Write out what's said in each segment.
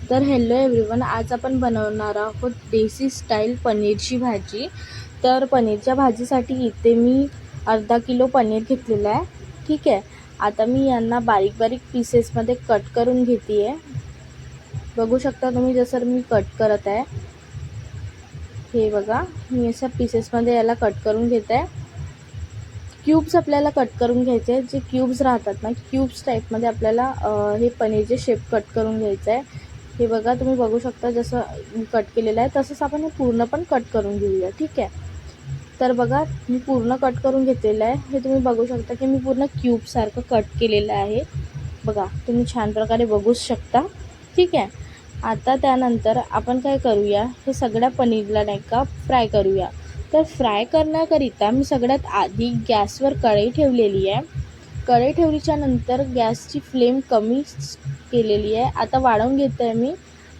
तर hello everyone, आज आपण बनवणार आहोत देसी स्टाईल पनीरची भाजी। तर पनीरच्या भाजीसाठी इथे मी अर्धा किलो पनीर घेतलेला आहे। ठीक आहे, आता मी यांना बारीक बारीक पीसेसमध्ये कट करून घेते आहे। बघू शकता तुम्ही जसं मी कट करत आहे, हे बघा मी अशा पीसेसमध्ये याला कट करून घेत आहे। क्यूब्स आपल्याला कट करून घ्यायचे आहेत, जे क्यूब्स राहतात ना, क्यूब्स टाईपमध्ये आपल्याला हे पनीरचे शेप कट करून घ्यायचं आहे। हे बघा तुम्ही बघू शकता जसं मी कट केलेलं आहे तसंच आपण हे पूर्ण पण कट करून घेऊया। ठीक आहे, तर बघा मी पूर्ण कट करून घेतलेलं आहे। हे तुम्ही बघू शकता की मी पूर्ण क्यूबसारखं कट केलेलं आहे। बघा तुम्ही छान प्रकारे बघूच शकता। ठीक आहे, आता त्यानंतर आपण काय करूया, हे सगळ्या पनीरला नाही का फ्राय करूया। तर फ्राय करण्याकरिता मी सगळ्यात आधी गॅसवर कढई ठेवलेली आहे। कढई ठेवल्याच्या नंतर गॅसची फ्लेम कमी केलेली आहे, आता वाढवून घेते आहे मी।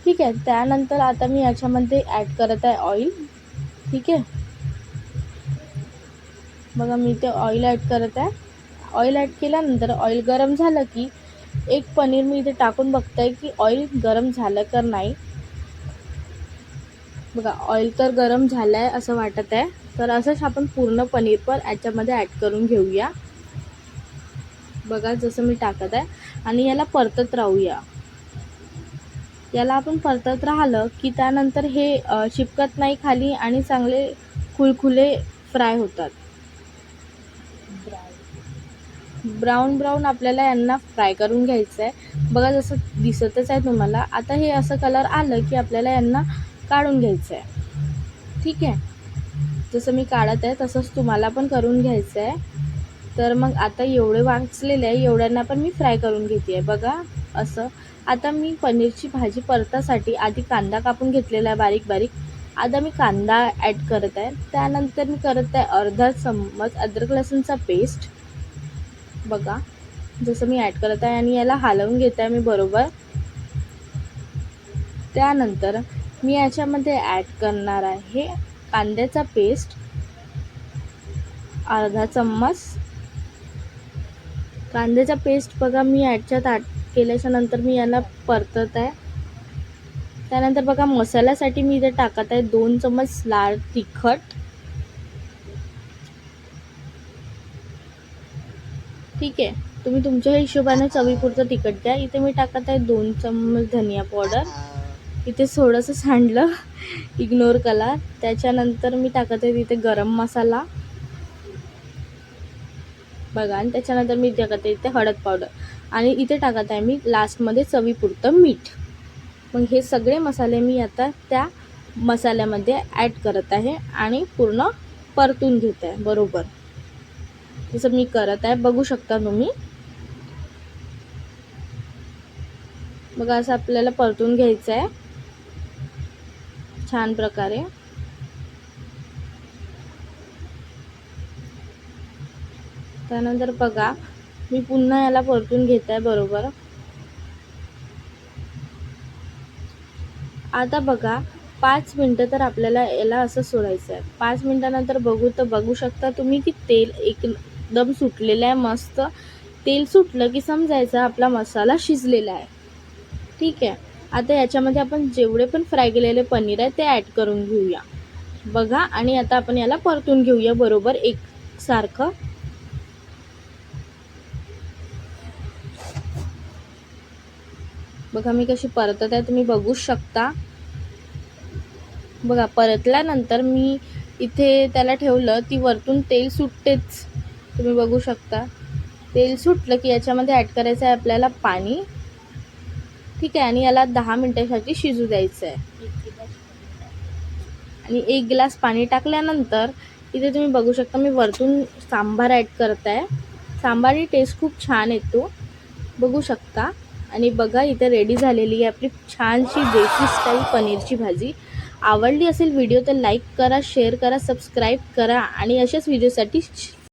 ठीक आहे, त्यानंतर आता मी याच्यामध्ये ॲड करत आहे ऑइल। ठीक आहे, बघा मी ते ऑइल ॲड करत आहे। ऑइल ॲड केल्यानंतर ऑइल गरम झालं की एक पनीर मी इथे टाकून बघताय की ऑइल गरम झालं का नाही। बघा ऑइल तर गरम झालं आहे असं वाटत आहे, तर असंच आपण पूर्ण पनीर पण याच्यामध्ये ॲड करून घेऊया। बघा जसं मी टाकत आहे आणि याला परतत राहूया। याला आपण परतत राहिलं की त्यानंतर हे चिपकत नाही खाली आणि चांगले खुलखुले फ्राय होतात। ब्राऊन आपल्याला यांना फ्राय करून घ्यायचं आहे। बघा जसं दिसतच आहे तुम्हाला। आता हे असं कलर आलं की आपल्याला यांना काढून घ्यायचं आहे। ठीक आहे, जसं मी काढत आहे तसंच तुम्हाला पण करून घ्यायचं आहे। तर मग आता एवढे वाचलेले आहे, एवढ्यांना पण मी फ्राय करून घेते आहे। बघा असं आता मी पनीरची भाजी परतासाठी आधी कांदा कापून घेतलेला आहे बारीक बारीक। आता मी कांदा ॲड करत आहे, त्यानंतर मी करत आहे अर्धा चम्मच अद्रक लसूणचा पेस्ट। बघा जसं मी ॲड करत आहे आणि याला हलवून घेत आहे मी बरोबर। त्यानंतर मी याच्यामध्ये ॲड करणार आहे कांद्याचा पेस्ट अर्धा चम्मच। कांद्याचा पेस्ट बघा मी ॲडच्यात ॲड केल्याच्या नंतर मी याला परतत आहे। त्यानंतर बघा मसाल्यासाठी मी इथे टाकत आहे 2 चम्मच लाल तिखट। ठीक आहे, तुम्ही तुमच्या हिशोबाने चवीपुरतं तिखट द्या। इथे मी टाकत आहे 2 चम्मच धनिया पावडर। इथे थोडंसं सांडलं, इग्नोर करा। त्याच्यानंतर मी टाकत आहे इथे गरम मसाला बघा, आणि त्याच्यानंतर मी टाकत आहे इथे हळद पावडर आणि इथे टाकत आहे मी लास्टमध्ये चवीपुरतं मीठ। मग हे सगळे मसाले मी आता त्या मसाल्यामध्ये ॲड करत आहे आणि पूर्ण परतून घेत आहे बरोबर जसं मी करत आहे। बघू शकता तुम्ही। बघा असं आपल्याला परतून घ्यायचं आहे छान प्रकारे। त्यानंतर बघा मी पुन्हा याला परतून घेत आहे बरोबर। आता बघा 5 मिनटं तर आपल्याला याला असं सोडायचं आहे। 5 मिनटानंतर बघू शकता तुम्ही की तेल एकदम सुटलेलं आहे मस्त। तेल सुटलं की समजायचं आपला मसाला शिजलेला आहे। ठीक आहे, आता याच्यामध्ये आपण जेवढे पण फ्राय केलेले पनीर आहे ते ॲड करून घेऊया। बघा आणि आता आपण याला परतून घेऊया बरोबर एकसारखं। बघा मी कशी परतत आहे तुम्ही बघू शकता। बघा परतल्यानंतर मी इथे त्याला ठेवलं ती वरतून तेल सुटतेच, तुम्ही बघू शकता। तेल सुटलं की याच्यामध्ये ॲड करायचं आहे आपल्याला पाणी। ठीक आहे, आणि याला 10 मिनिटांसाठी शिजू द्यायचं आहे। आणि 1 ग्लास पाणी टाकल्यानंतर इथे तुम्ही बघू शकता मी वरतून सांबार ॲड करत आहे। सांबारची टेस्ट खूप छान येतो, बघू शकता। आणि बघा इथे रेडी झालेली आहे आपली छानशी देसी स्टाईल पनीरची भाजी। आवडली असेल व्हिडिओ तर लाईक करा, शेअर करा, सबस्क्राईब करा आणि अशाच व्हिडिओसाठी